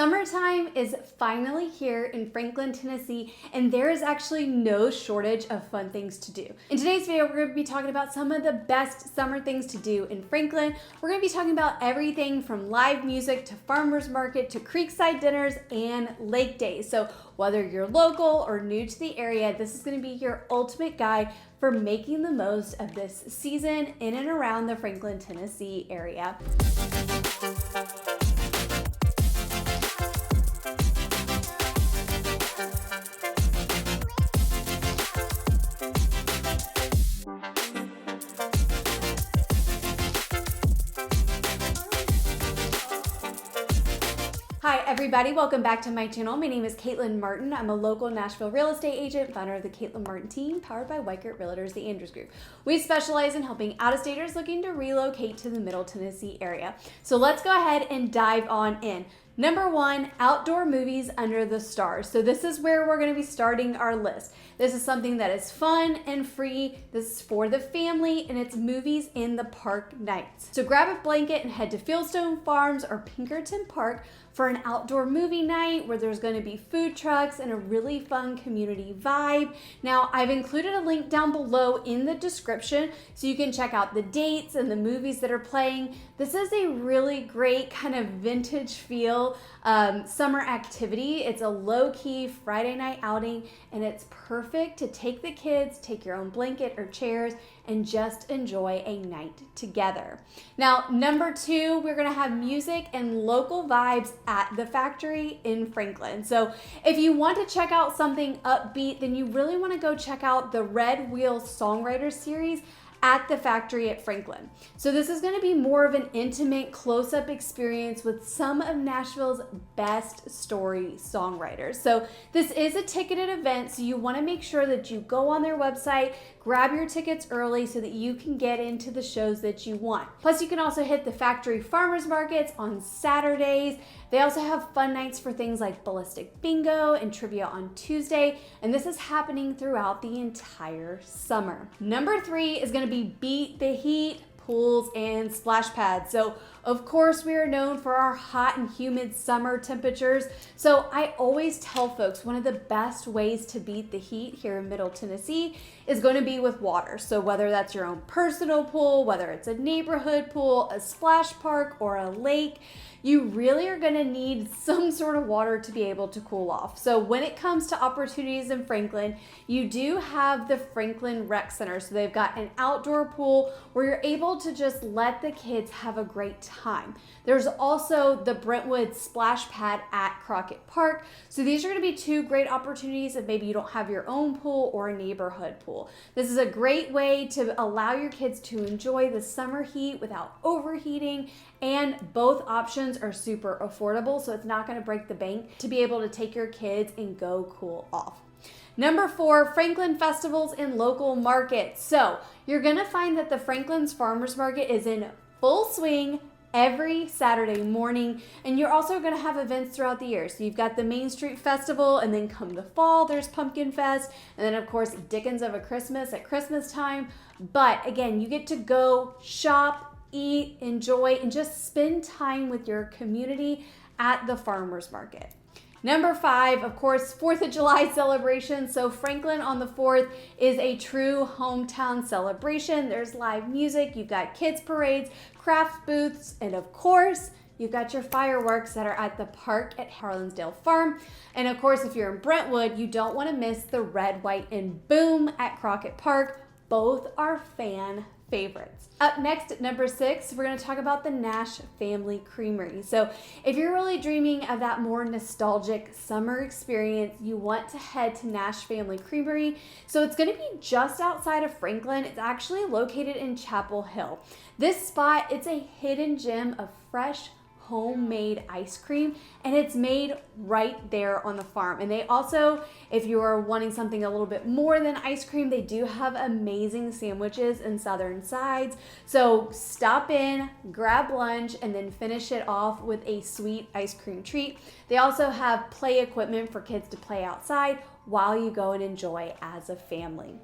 Summertime is finally here in Franklin, Tennessee, and there is actually no shortage of fun things to do. In today's video, we're going to be talking about some of the best summer things to do in Franklin. We're going to be talking about everything from live music to farmers market to creekside dinners and lake days. So whether you're local or new to the area, this is going to be your ultimate guide for making the most of this season in and around the Franklin, Tennessee area. Hi everybody, welcome back to my channel. My name is Caitlin Martin. I'm a local Nashville real estate agent, founder of the Caitlin Martin team, powered by Gaylord Realtors, the Andrews Group. We specialize in helping out-of-staters looking to relocate to the Middle Tennessee area. So let's go ahead and dive on in. Number one, outdoor movies under the stars. So this is where we're going to be starting our list. This is something that is fun and free. This is for the family, and it's movies in the park nights. So grab a blanket and head to Fieldstone Farms or Pinkerton Park for an outdoor movie night where there's going to be food trucks and a really fun community vibe. Now, I've included a link down below in the description so you can check out the dates and the movies that are playing. This is a really great kind of vintage feel summer activity. It's a low-key Friday night outing, and it's perfect to take the kids, take your own blanket or chairs, and just enjoy a night together. Now, number two, we're gonna have music and local vibes at the Factory in Franklin. So if you want to check out something upbeat, then you really wanna go check out the Red Wheel Songwriter series at the Factory at Franklin. So this is going to be more of an intimate close-up experience with some of Nashville's best story songwriters. So this is a ticketed event, so you want to make sure that you go on their website, grab your tickets early so that you can get into the shows that you want. Plus you can also hit the Factory farmers markets on Saturdays. They also have fun nights for things like ballistic bingo and trivia on Tuesday, and this is happening throughout the entire summer. Number three is going to be Beat the Heat, pools, and splash pads. So of course we are known for our hot and humid summer temperatures. So I always tell folks one of the best ways to beat the heat here in Middle Tennessee is going to be with water. So whether that's your own personal pool, whether it's a neighborhood pool, a splash park, or a lake, you really are going to need some sort of water to be able to cool off. So when it comes to opportunities in Franklin, you do have the Franklin Rec Center. So they've got an outdoor pool where you're able to just let the kids have a great time. There's also the Brentwood Splash Pad at Crockett Park. So these are going to be two great opportunities if maybe you don't have your own pool or a neighborhood pool. This is a great way to allow your kids to enjoy the summer heat without overheating, and both options are super affordable, so it's not going to break the bank to be able to take your kids and go cool off. Number four, Franklin festivals and local markets. So you're going to find that the Franklin's Farmers Market is in full swing every Saturday morning, and you're also going to have events throughout the year. So you've got the Main Street Festival, and then come the fall there's Pumpkin Fest, and then of course Dickens of a Christmas at Christmas time. But again, you get to go shop, eat, enjoy, and just spend time with your community at the farmers market. Number five, of course, 4th of July celebration. So Franklin on the 4th is a true hometown celebration. There's live music, you've got kids parades, craft booths, and of course, you've got your fireworks that are at the park at Harlansdale Farm. And of course, if you're in Brentwood, you don't want to miss the Red, White, and Boom at Crockett Park. Both are fan favorites. Up next at number six, we're going to talk about the Nash Family Creamery. So if you're really dreaming of that more nostalgic summer experience, you want to head to Nash Family Creamery. So it's going to be just outside of Franklin. It's actually located in Chapel Hill. This spot, it's a hidden gem of fresh homemade ice cream, and it's made right there on the farm. And they also, if you are wanting something a little bit more than ice cream, they do have amazing sandwiches and southern sides. So stop in, grab lunch, and then finish it off with a sweet ice cream treat. They also have play equipment for kids to play outside, while you go and enjoy as a family.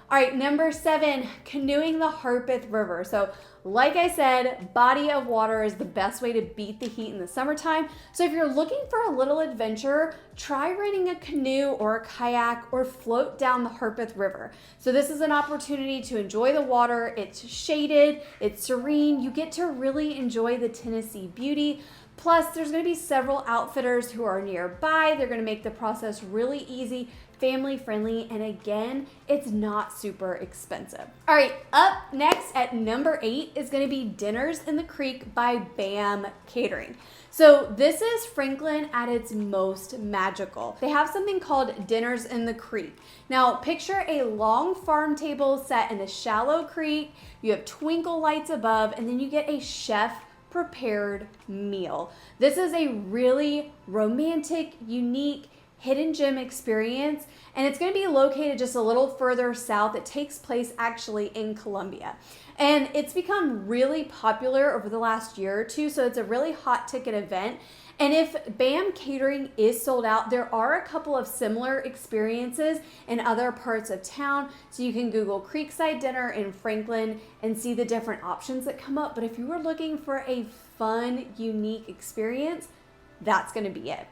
All right, number 7, canoeing the Harpeth River. So like I said, body of water is the best way to beat the heat in the summertime. So if you're looking for a little adventure, try renting a canoe or a kayak or float down the Harpeth River. So this is an opportunity to enjoy the water. It's shaded, it's serene. You get to really enjoy the Tennessee beauty. Plus, there's going to be several outfitters who are nearby. They're going to make the process really easy, family friendly, and again, it's not super expensive. All right, up next at number 8 is going to be Dinners in the Creek by BAM Catering. So this is Franklin at its most magical. They have something called Dinners in the Creek. Now picture a long farm table set in a shallow creek. You have twinkle lights above, and then you get a chef prepared meal. This is a really romantic, unique, hidden gem experience, and it's going to be located just a little further south. It takes place actually in Columbia, and it's become really popular over the last year or two, so it's a really hot ticket event. And if BAM Catering is sold out, there are a couple of similar experiences in other parts of town. So you can Google Creekside Dinner in Franklin and see the different options that come up. But if you were looking for a fun, unique experience, that's going to be it.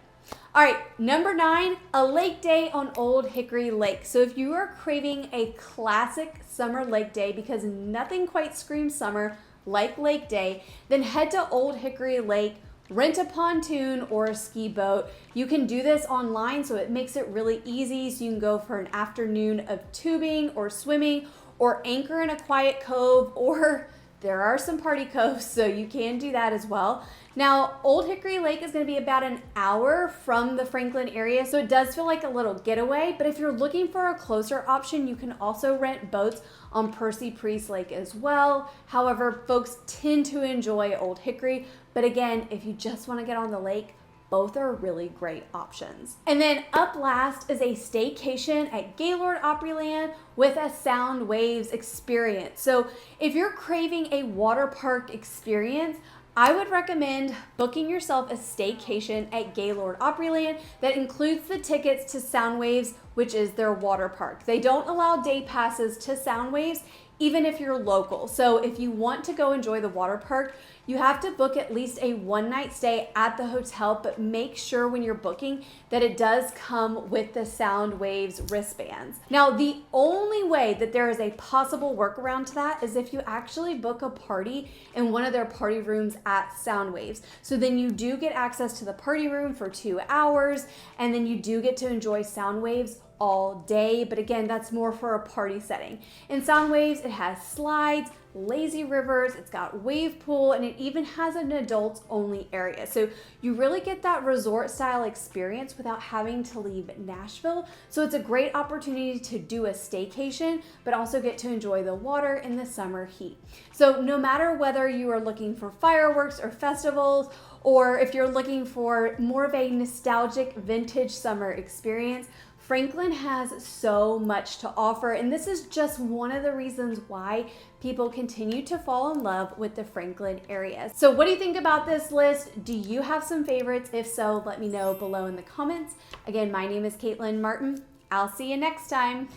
All right, number 9, a lake day on Old Hickory Lake. So if you are craving a classic summer lake day, because nothing quite screams summer like lake day, then head to Old Hickory Lake. Rent a pontoon or a ski boat. You can do this online, so it makes it really easy. So you can go for an afternoon of tubing or swimming, or anchor in a quiet cove, or there are some party coves, so you can do that as well. Now, Old Hickory Lake is going to be about an hour from the Franklin area, so it does feel like a little getaway, but if you're looking for a closer option, you can also rent boats on Percy Priest Lake as well. However, folks tend to enjoy Old Hickory, but again, if you just want to get on the lake, both are really great options. And then up last is a staycation at Gaylord Opryland with a SoundWaves experience. So if you're craving a water park experience, I would recommend booking yourself a staycation at Gaylord Opryland that includes the tickets to SoundWaves, which is their water park. They don't allow day passes to SoundWaves, even if you're local. So if you want to go enjoy the water park, you have to book at least a one-night stay at the hotel, but make sure when you're booking that it does come with the SoundWaves wristbands. Now, the only way that there is a possible workaround to that is if you actually book a party in one of their party rooms at SoundWaves. So then you do get access to the party room for 2 hours, and then you do get to enjoy SoundWaves all day, but again, that's more for a party setting. In SoundWaves, it has slides, lazy rivers, it's got wave pool, and it even has an adults only area. So you really get that resort style experience without having to leave Nashville. So it's a great opportunity to do a staycation, but also get to enjoy the water in the summer heat. So no matter whether you are looking for fireworks or festivals, or if you're looking for more of a nostalgic vintage summer experience, Franklin has so much to offer, and this is just one of the reasons why people continue to fall in love with the Franklin area. So what do you think about this list? Do you have some favorites? If so, let me know below in the comments. Again, my name is Caitlin Martin. I'll see you next time.